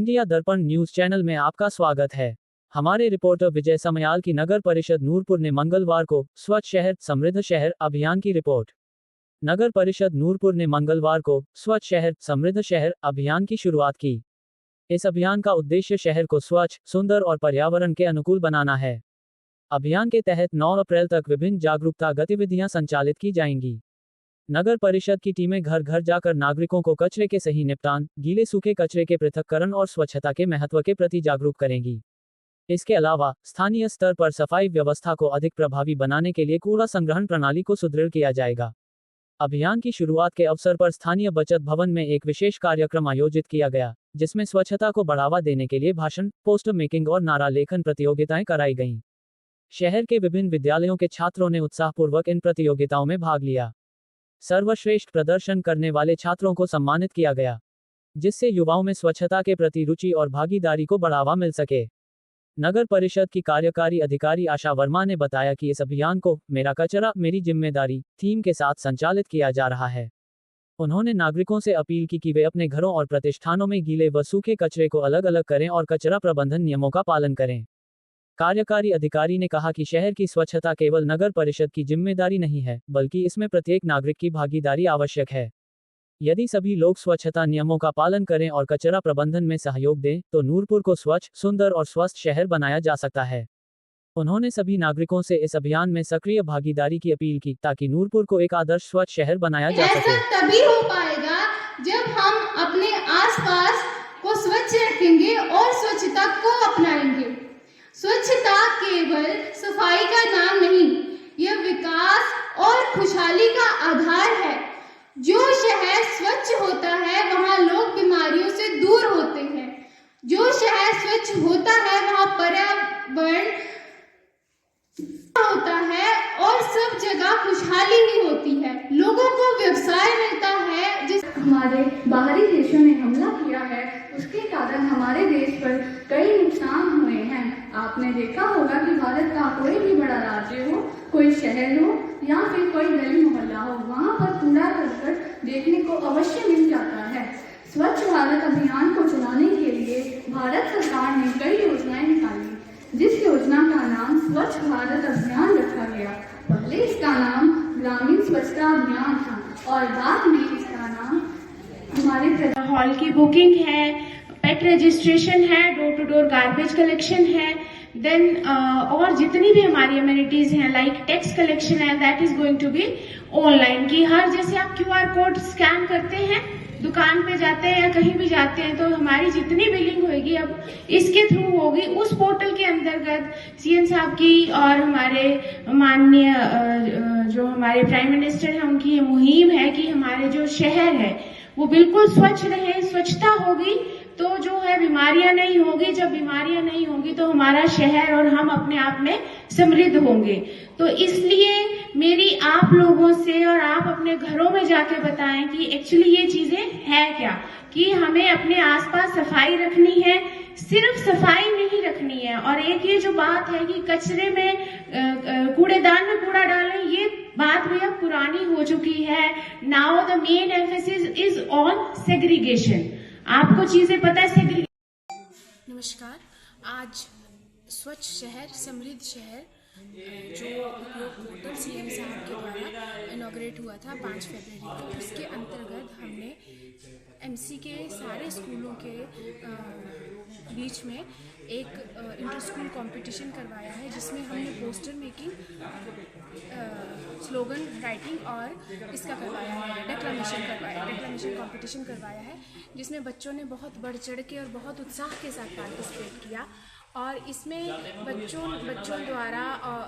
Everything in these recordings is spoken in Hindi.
इंडिया दर्पण न्यूज चैनल में आपका स्वागत है। हमारे रिपोर्टर विजय समयाल की नगर परिषद नूरपुर ने मंगलवार को स्वच्छ शहर समृद्ध शहर अभियान की रिपोर्ट। नगर परिषद नूरपुर ने मंगलवार को स्वच्छ शहर समृद्ध शहर अभियान की शुरुआत की। इस अभियान का उद्देश्य शहर को स्वच्छ, सुंदर और पर्यावरण के अनुकूल बनाना है। अभियान के तहत 9 अप्रैल तक विभिन्न जागरूकता गतिविधियां संचालित की जाएंगी। नगर परिषद की टीमें घर घर जाकर नागरिकों को कचरे के सही निपटान, गीले सूखे कचरे के पृथक्करण और स्वच्छता के महत्व के प्रति जागरूक करेंगी। इसके अलावा स्थानीय स्तर पर सफाई व्यवस्था को अधिक प्रभावी बनाने के लिए कूड़ा संग्रहण प्रणाली को सुदृढ़ किया जाएगा। अभियान की शुरुआत के अवसर पर स्थानीय बचत भवन में एक विशेष कार्यक्रम आयोजित किया गया, जिसमें स्वच्छता को बढ़ावा देने के लिए भाषण, पोस्टर मेकिंग और नारा लेखन प्रतियोगिताएं कराई गईं। शहर के विभिन्न विद्यालयों के छात्रों ने उत्साहपूर्वक इन प्रतियोगिताओं में भाग लिया। सर्वश्रेष्ठ प्रदर्शन करने वाले छात्रों को सम्मानित किया गया, जिससे युवाओं में स्वच्छता के प्रति रुचि और भागीदारी को बढ़ावा मिल सके। नगर परिषद की कार्यकारी अधिकारी आशा वर्मा ने बताया कि इस अभियान को मेरा कचरा मेरी जिम्मेदारी थीम के साथ संचालित किया जा रहा है। उन्होंने नागरिकों से अपील की कि वे अपने घरों और प्रतिष्ठानों में गीले व सूखे कचरे को अलग अलग करें और कचरा प्रबंधन नियमों का पालन करें। कार्यकारी अधिकारी ने कहा कि शहर की स्वच्छता केवल नगर परिषद की जिम्मेदारी नहीं है, बल्कि इसमें प्रत्येक नागरिक की भागीदारी आवश्यक है। यदि सभी लोग स्वच्छता नियमों का पालन करें और कचरा प्रबंधन में सहयोग दें, तो नूरपुर को स्वच्छ, सुंदर और स्वस्थ शहर बनाया जा सकता है। उन्होंने सभी नागरिकों से इस अभियान में सक्रिय भागीदारी की अपील की, ताकि नूरपुर को एक आदर्श स्वच्छ शहर बनाया जा सके। ऐसा तभी हो पाएगा जब हम अपने आसपास को स्वच्छ रखेंगे और स्वच्छता को अपनाएंगे। स्वच्छता केवल सफाई का नाम नहीं, यह विकास और खुशहाली का आधार है। जो शहर स्वच्छ होता है वहाँ लोग बीमारियों से दूर होते हैं। जो शहर स्वच्छ होता है वहाँ पर्यावरण होता है और सब जगह खुशहाली ही होती है। लोगों को व्यवसाय मिलता है। जिस हमारे बाहरी देशों ने हमला किया है, उसके कारण हमारे देश पर कई नुकसान हुए हैं। आपने देखा होगा कि भारत का कोई भी बड़ा राज्य हो, कोई शहर हो या फिर कोई गली मोहल्ला हो, वहाँ पर कूड़ा करकट देखने को अवश्य मिल जाता है। स्वच्छ भारत अभियान को चलाने के लिए भारत सरकार ने कई योजनाएं निकाली, जिस योजना का नाम स्वच्छ भारत अभियान रखा गया। पहले इसका नाम ग्रामीण स्वच्छता अभियान था और बाद में इसका नाम हमारे हॉल की बुकिंग है, पेट रजिस्ट्रेशन है, door to door garbage collection है, देन और जितनी भी हमारी अमेनिटीज हैं लाइक टैक्स कलेक्शन है, that is going to be online. की हर जैसे आप QR कोड स्कैन करते हैं, दुकान पे जाते हैं या कहीं भी जाते हैं, तो हमारी जितनी बिलिंग होगी अब इसके थ्रू होगी। उस पोर्टल के अंतर्गत CM साहब की और हमारे माननीय जो हमारे प्राइम मिनिस्टर हैं उनकी ये मुहिम है कि हमारे जो शहर है वो बिल्कुल स्वच्छ रहे। स्वच्छता होगी तो जो है बीमारियां नहीं होगी, जब बीमारियां नहीं होंगी तो हमारा शहर और हम अपने आप में समृद्ध होंगे। तो इसलिए मेरी आप लोगों से और आप अपने घरों में जाके बताएं कि एक्चुअली ये चीजें है क्या, कि हमें अपने आसपास सफाई रखनी है, सिर्फ सफाई नहीं रखनी है। और एक ये जो बात है कि कचरे में कूड़ेदान में कूड़ा डालें, ये बात भी अब पुरानी हो चुकी है। Now the main emphasis is on segregation. आपको चीजें पता है नमस्कार। आज स्वच्छ शहर समृद्ध शहर जो उपयोग पोर्टल CM साहब के द्वारा इनॉग्रेट हुआ था 5 फरवरी को, उसके अंतर्गत हमने MC के सारे स्कूलों के बीच में एक इंटर स्कूल कंपटीशन करवाया है, जिसमें हमने पोस्टर मेकिंग, स्लोगन राइटिंग और इसका करवाया है, डेक्लामेशन कंपटीशन करवाया है, जिसमें बच्चों ने बहुत बढ़ चढ़ के और बहुत उत्साह के साथ पार्टिसिपेट किया। और इसमें बच्चों द्वारा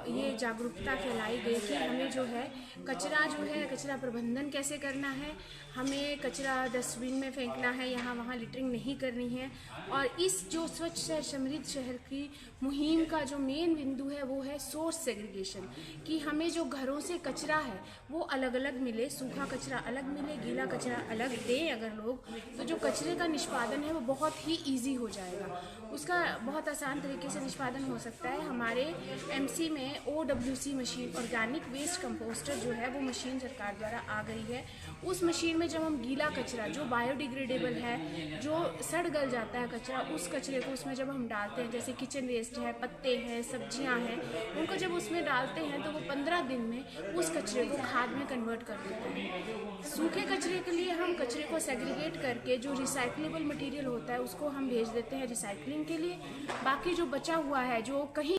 ये जागरूकता फैलाई गई कि हमें जो है कचरा प्रबंधन कैसे करना है, हमें कचरा डस्टबिन में फेंकना है, यहाँ वहाँ लिटरिंग नहीं करनी है। और इस जो स्वच्छ शहर समृद्ध शहर की मुहिम का जो मेन बिंदु है वो है सोर्स सेग्रीगेशन, कि हमें जो घरों से कचरा है वो अलग अलग मिले, सूखा कचरा अलग मिले, गीला कचरा अलग दें अगर लोग, तो जो कचरे का निष्पादन है वो बहुत ही ईजी हो जाएगा। उसका बहुत आसान आसान तरीके से निष्पादन हो सकता है। हमारे एमसी में OWC मशीन, ऑर्गेनिक वेस्ट कंपोस्टर जो है वो मशीन सरकार द्वारा आ गई है। उस मशीन में जब हम गीला कचरा जो बायोडिग्रेडेबल है, जो सड़ गल जाता है कचरा, उस कचरे को उसमें जब हम डालते हैं, जैसे किचन वेस्ट है, पत्ते हैं, सब्जियां हैं, उनको जब उसमें डालते हैं तो वो 15 दिन में उस कचरे को खाद में कन्वर्ट कर देता है। सूखे कचरे के लिए हम कचरे को सेग्रीगेट करके जो रिसाइक्लेबल मटेरियल होता है उसको हम भेज देते हैं रिसाइकलिंग के लिए। बाकी जो बचा हुआ है, जो कहीं